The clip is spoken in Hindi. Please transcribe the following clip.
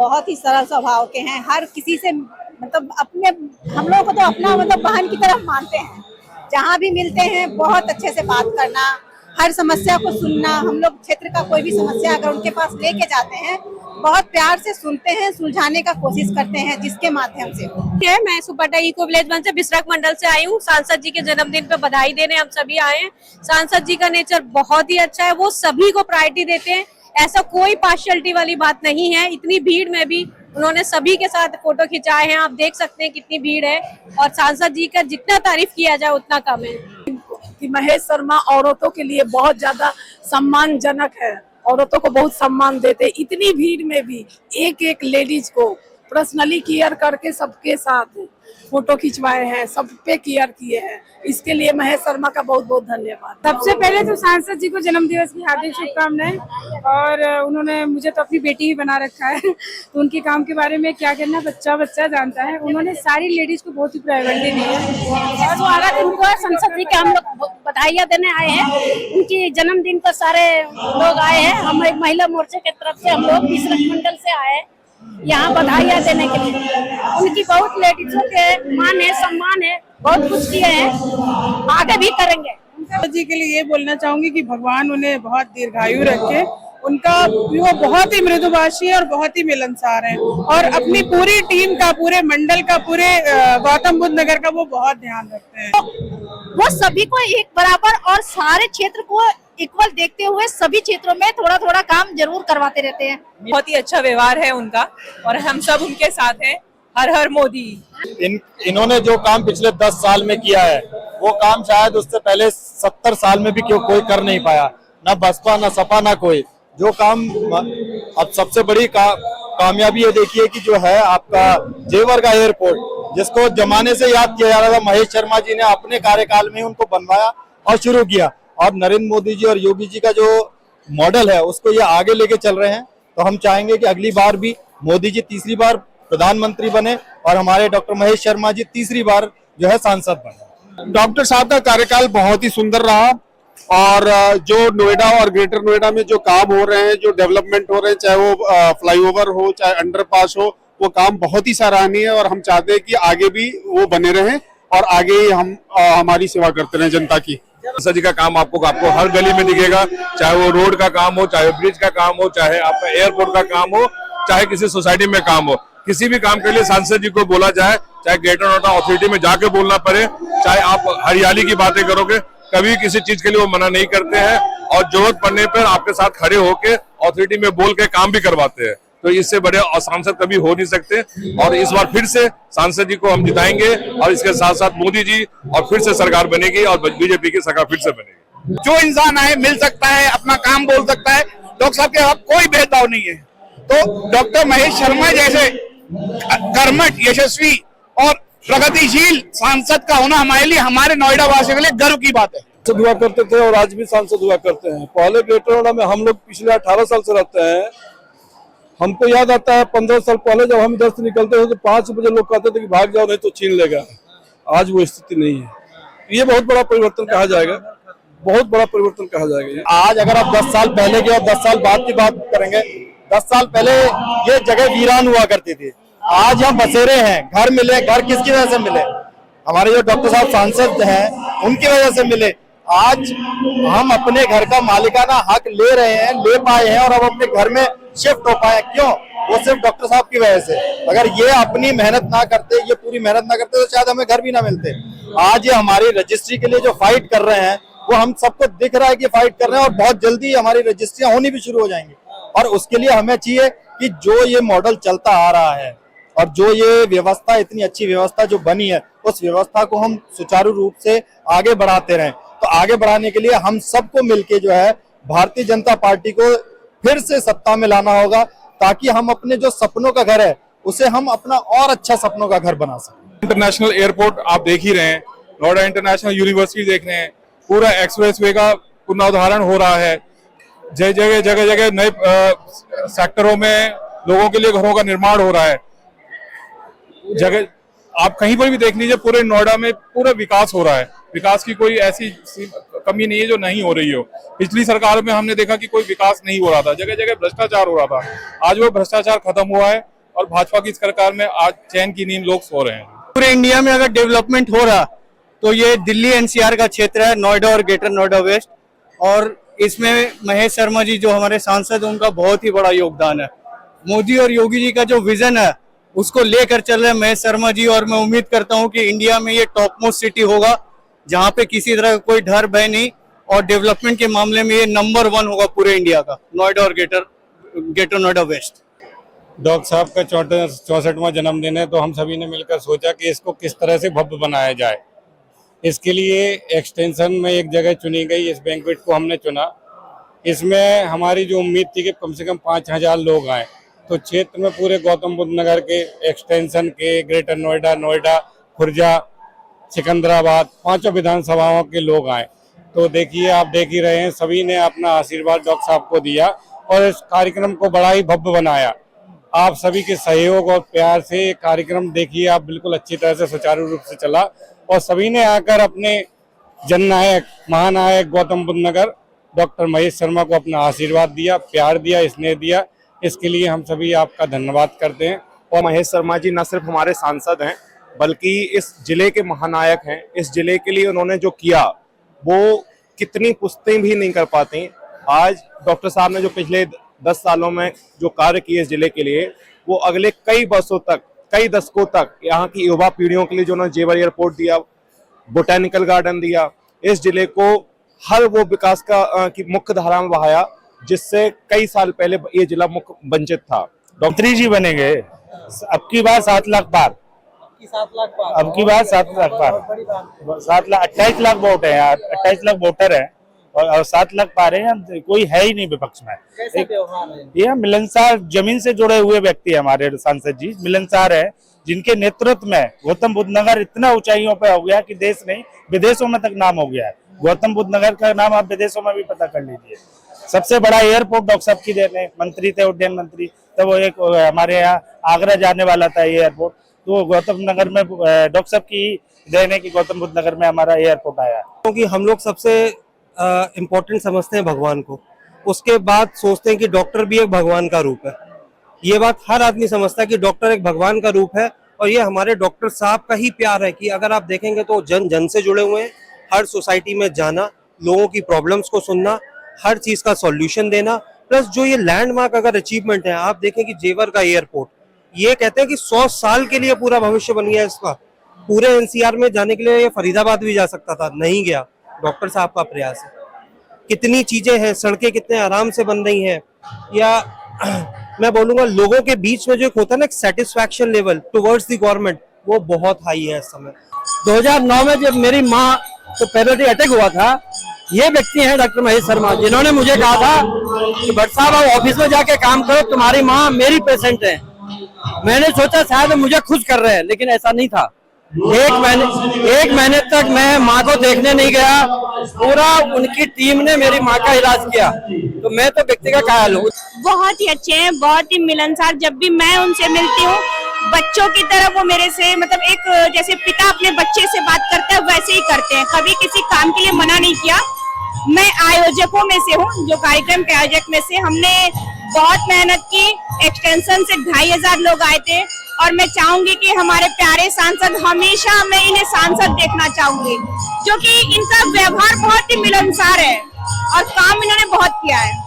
बहुत ही सरल स्वभाव के हैं। हर किसी से मतलब अपने हम लोग को तो अपना मतलब बहन की तरफ मानते हैं। जहाँ भी मिलते हैं बहुत अच्छे से बात करना, हर समस्या को सुनना। हम लोग क्षेत्र का कोई भी समस्या अगर उनके पास लेके जाते हैं, बहुत प्यार से सुनते हैं, सुलझाने का कोशिश करते हैं जिसके माध्यम से हो। मैं सुपरटा इको विलेज वन से बिसरक मंडल से आई हूँ। सांसद जी के जन्मदिन पे बधाई देने हम सभी आए हैं। सांसद जी का नेचर बहुत ही अच्छा है, वो सभी को प्रायोरिटी देते हैं। ऐसा कोई पार्शियलिटी वाली बात नहीं है। इतनी भीड़ में भी उन्होंने सभी के साथ फोटो खिंचाए हैं। आप देख सकते हैं कितनी भीड़ है और सांसद जी का जितना तारीफ किया जाए उतना कम है। कि महेश शर्मा औरतों के लिए बहुत ज्यादा सम्मानजनक है, औरतों को बहुत सम्मान देते। इतनी भीड़ में भी एक एक लेडीज को पर्सनली केयर करके सबके साथ फोटो खिंचवाए हैं, सब पे केयर किए हैं। इसके लिए महेश शर्मा का बहुत बहुत धन्यवाद। सबसे पहले तो सांसद जी को जन्म दिवस की हार्दिक शुभकामनाएं। और उन्होंने मुझे तो अपनी बेटी ही बना रखा है, तो उनके काम के बारे में क्या करना बच्चा बच्चा जानता है। उन्होंने सारी लेडीज को बहुत ही प्रायोरिटी दी है। और स्वागत उनको संसद जी के हम लोग बधाइयाँ देने आए हैं। उनकी जन्मदिन पर सारे लोग आए हैं। हम एक महिला मोर्चे की तरफ से हम लोग बिसरक मंडल से आए हैं यहाँ बधाइयाँ देने के लिए। उनकी बहुत लेडीजों के मान है, सम्मान है, बहुत कुछ किए हैं, आगे भी करेंगे। जी के लिए ये बोलना चाहूंगी कि भगवान उन्हें बहुत दीर्घायु रखे। उनका वो बहुत ही मृदुभाषी है और बहुत ही मिलनसार है और अपनी पूरी टीम का, पूरे मंडल का, पूरे गौतम बुद्ध नगर का वो बहुत ध्यान रखते हैं। वो सभी को एक बराबर और सारे क्षेत्र को इक्वल देखते हुए सभी क्षेत्रों में थोड़ा थोड़ा काम जरूर करवाते रहते हैं। बहुत ही अच्छा व्यवहार है उनका और हम सब उनके साथ हैं। हर हर मोदी। इन्होंने जो काम पिछले 10 साल में किया है वो काम शायद उससे पहले 70 साल में भी कोई कर नहीं पाया, ना बसपा ना सपा ना कोई। जो काम अब सबसे बड़ी कामयाबी ये देखिए कि जो है आपका जेवर का एयरपोर्ट, जिसको जमाने से याद किया जा रहा था, महेश शर्मा जी ने अपने कार्यकाल में उनको बनवाया और शुरू किया। और नरेंद्र मोदी जी और योगी जी का जो मॉडल है उसको ये आगे लेके चल रहे हैं। तो हम चाहेंगे कि अगली बार भी मोदी जी तीसरी बार प्रधानमंत्री बने और हमारे डॉक्टर महेश शर्मा जी तीसरी बार जो है सांसद बने। डॉक्टर साहब का कार्यकाल बहुत ही सुंदर रहा और जो नोएडा और ग्रेटर नोएडा में जो काम हो रहे हैं, जो डेवलपमेंट हो रहे हैं, चाहे वो फ्लाईओवर हो, चाहे अंडरपास हो, वो काम बहुत ही सराहनीय है। और हम चाहते हैं कि आगे भी वो बने रहें और आगे ही हम हमारी सेवा करते रहें जनता की। सांसद जी का काम आपको हर गली में दिखेगा, चाहे वो रोड का काम हो, चाहे ब्रिज का काम हो, चाहे आपका एयरपोर्ट का काम हो, चाहे किसी सोसाइटी में काम हो। किसी भी काम के लिए सांसद जी को बोला जाए, चाहे ग्रेटर नोएडा अथॉरिटी में जाके बोलना पड़े, चाहे आप हरियाली की बातें करोगे, कभी किसी चीज के लिए वो मना नहीं करते हैं और जरूरत पड़ने पर आपके साथ खड़े होके अथॉरिटी में बोल के काम भी करवाते हैं। तो इससे बड़े सांसद कभी हो नहीं सकते और इस बार फिर से सांसद जी को हम जिताएंगे और इसके साथ साथ मोदी जी और फिर से सरकार बनेगी और बीजेपी की सरकार फिर से बनेगी। जो इंसान आए मिल सकता है, अपना काम बोल सकता है। डॉक्टर साहब के साथ कोई भेदभाव नहीं है। तो डॉक्टर महेश शर्मा जैसे कर्मठ, यशस्वी और प्रगतिशील सांसद का होना हमारे लिए, हमारे नोएडा वासियों के लिए गर्व की बात है। सांसद हुआ करते थे और आज भी सांसद हुआ करते हैं। पहले ग्रेटर नोएडा में हम लोग पिछले 18 साल से रहते हैं। हमको याद आता है 15 साल पहले जब हम इधर से निकलते थे तो 5 बजे लोग कहते थे कि भाग जाओ नहीं तो छीन लेगा। आज वो स्थिति नहीं है। ये बहुत बड़ा परिवर्तन कहा जाएगा, बहुत बड़ा परिवर्तन कहा जाएगा। आज अगर आप 10 साल पहले की और 10 साल बाद की बात करेंगे, 10 साल पहले ये जगह वीरान हुआ करती थी। आज हम बसेरे हैं। घर मिले, घर किसकी वजह से मिले? हमारे जो डॉक्टर साहब सांसद हैं उनकी वजह से मिले। आज हम अपने घर का मालिकाना हक ले रहे हैं, ले पाए हैं और अब अपने घर में शिफ्ट हो पाए। क्यों? वो सिर्फ डॉक्टर साहब की वजह से। अगर ये अपनी मेहनत ना करते, ये पूरी मेहनत ना करते तो शायद हमें घर भी ना मिलते। आज ये हमारी रजिस्ट्री के लिए जो फाइट कर रहे हैं वो हम सबको दिख रहा है कि फाइट कर रहे हैं और बहुत जल्दी हमारी रजिस्ट्रियां होनी भी शुरू हो जाएंगी। और उसके लिए हमें चाहिए कि जो ये मॉडल चलता आ रहा है और जो ये व्यवस्था, इतनी अच्छी व्यवस्था जो बनी है, उस व्यवस्था को हम सुचारू रूप से आगे बढ़ाते रहें। तो आगे बढ़ाने के लिए हम सबको मिलके जो है भारतीय जनता पार्टी को फिर से सत्ता में लाना होगा, ताकि हम अपने जो सपनों का घर है उसे हम अपना और अच्छा सपनों का घर बना सकें। इंटरनेशनल एयरपोर्ट आप देख ही रहे हैं, नोएडा इंटरनेशनल यूनिवर्सिटी देख रहे हैं, पूरा एक्सप्रेसवे का पुनरुद्धारण हो रहा है। जगह जगह नए सेक्टरों में लोगों के लिए घरों का निर्माण हो रहा है। जगह आप कहीं पर भी देख लीजिए, पूरे नोएडा में पूरा विकास हो रहा है। विकास की कोई ऐसी कमी नहीं है जो नहीं हो रही हो। पिछली सरकार में हमने देखा कि कोई विकास नहीं हो रहा था, जगह जगह भ्रष्टाचार हो रहा था। आज वो भ्रष्टाचार खत्म हुआ है और भाजपा की सरकार में आज चैन की नींद लोग सो रहे हैं। पूरे इंडिया में अगर डेवलपमेंट हो रहा तो ये दिल्ली एनसीआर का क्षेत्र है, नोएडा और ग्रेटर नोएडा वेस्ट, और इसमें महेश शर्मा जी जो हमारे सांसद हैं उनका बहुत ही बड़ा योगदान है। मोदी और योगी जी का जो विजन है उसको लेकर चल रहे हैं महेश शर्मा जी, और मैं उम्मीद करता हूं कि इंडिया में ये टॉप मोस्ट सिटी होगा जहां पे किसी तरह का कोई डर भय नहीं, और डेवलपमेंट के मामले में ये नंबर 1 होगा पूरे इंडिया का, नोएडा और ग्रेटर नोएडा वेस्ट। डॉक्टर साहब का 64वां जन्मदिन है, तो हम सभी ने मिलकर सोचा कि इसको किस तरह से भव्य बनाया जाए। इसके लिए एक्सटेंशन में एक जगह चुनी गई, इस बैंक्वेट को हमने चुना। इसमें हमारी जो उम्मीद थी कि कम से कम 5000 लोग आए, तो क्षेत्र में पूरे गौतम बुद्ध नगर के, एक्सटेंशन के, ग्रेटर नोएडा, नोएडा, खुर्जा, सिकंदराबाद, 5 विधानसभाओं के लोग आए। तो देखिए, आप देख ही रहे हैं, सभी ने अपना आशीर्वाद डॉक्टर साहब को दिया और इस कार्यक्रम को बड़ा ही भव्य बनाया। आप सभी के सहयोग और प्यार से ये कार्यक्रम देखिए आप बिल्कुल अच्छी तरह से सुचारू रूप से चला, और सभी ने आकर अपने जननायक, महानायक गौतम बुद्ध नगर डॉक्टर महेश शर्मा को अपना आशीर्वाद दिया, प्यार दिया, स्नेह दिया। इसके लिए हम सभी आपका धन्यवाद करते हैं। और महेश शर्मा जी न सिर्फ हमारे सांसद हैं बल्कि इस जिले के महानायक हैं। इस जिले के लिए उन्होंने जो किया वो कितनी पुश्तें भी नहीं कर पाती। आज डॉक्टर साहब ने जो पिछले 10 सालों में जो कार्य किए इस जिले के लिए, वो अगले कई वर्षों तक, कई दशकों तक यहाँ की युवा पीढ़ियों के लिए जो उन्होंने जेवर एयरपोर्ट दिया, बोटेनिकल गार्डन दिया, इस जिले को हर वो विकास का की मुख्य धारा में बहाया जिससे कई साल पहले ये जिला मुख्य वंचित था। मंत्री जी बनेंगे अब की बार 7 लाख पार, अब की बार 7 लाख पार, 7 लाख 28 लाख वोट है यार, 28 लाख वोटर है और 7 लाख पार है, कोई है ही नहीं विपक्ष में। ये मिलनसार, जमीन से जुड़े हुए व्यक्ति है हमारे सांसद जी, मिलनसार है, जिनके नेतृत्व में गौतम बुद्ध नगर इतना ऊंचाइयों पे हो गया कि देश नहीं विदेशों में तक नाम हो गया है। गौतम बुद्ध नगर का नाम आप विदेशों में भी पता कर लीजिए। सबसे बड़ा एयरपोर्ट डॉक्टर साहब की देन है, मंत्री थे, उड्डयन मंत्री, तब वो एक हमारे यहाँ आगरा जाने वाला था एयरपोर्ट, तो गौतम नगर में डॉक्टर साहब की देन है कि गौतम बुद्ध नगर में हमारा एयरपोर्ट आया। क्योंकि हम लोग सबसे इम्पोर्टेंट समझते हैं भगवान को, उसके बाद सोचते हैं कि डॉक्टर भी एक भगवान का रूप है। ये बात हर आदमी समझता है कि डॉक्टर एक भगवान का रूप है, और ये हमारे डॉक्टर साहब का ही प्यार है कि अगर आप देखेंगे तो जन जन से जुड़े हुए हैं, हर सोसाइटी में जाना, लोगों की प्रॉब्लम्स को सुनना, हर चीज का सॉल्यूशन देना, प्लस जो ये लैंडमार्क अगर अचीवमेंट है, आप देखें कि जेवर का एयरपोर्ट, ये कहते हैं कि 100 साल के लिए पूरा भविष्य बन गया इसका। पूरे एनसीआर में जाने के लिए ये फरीदाबाद भी जा सकता था, नहीं गया, डॉक्टर साहब का प्रयास है। कितनी चीजें हैं, सड़कें कितने आराम से बन रही हैं, या मैं बोलूंगा लोगों के बीच में जो एक होता है ना satisfaction level towards the government, वो बहुत हाई है इस समय। 2009 में जब मेरी माँ को पैरालिटिक अटैक हुआ था, ये व्यक्ति हैं डॉक्टर महेश शर्मा, जिन्होंने मुझे कहा था कि भट्ट साहब आप ऑफिस में जाके काम करो, तुम्हारी माँ मेरी पेशेंट है। मैंने सोचा शायद मुझे खुश कर रहे हैं, लेकिन ऐसा नहीं था। एक महीने तक मैं माँ को देखने नहीं गया, पूरा उनकी टीम ने मेरी माँ का इलाज किया, तो मैं तो व्यक्ति का कायल हूँ। बहुत ही अच्छे हैं, बहुत ही मिलनसार। जब भी मैं उनसे मिलती हूँ, बच्चों की तरह वो मेरे से, मतलब एक जैसे पिता अपने बच्चे से बात करते हैं वैसे ही करते हैं। कभी किसी काम के लिए मना नहीं किया। मैं आयोजकों में से हूँ, जो कार्यक्रम के आयोजक में से, हमने बहुत मेहनत की। एक्सटेंशन से 2500 लोग आए थे, और मैं चाहूंगी कि हमारे प्यारे सांसद, हमेशा मैं इन्हें सांसद देखना चाहूंगी, जो कि इनका व्यवहार बहुत ही मिलनसार है और काम इन्होंने बहुत किया है।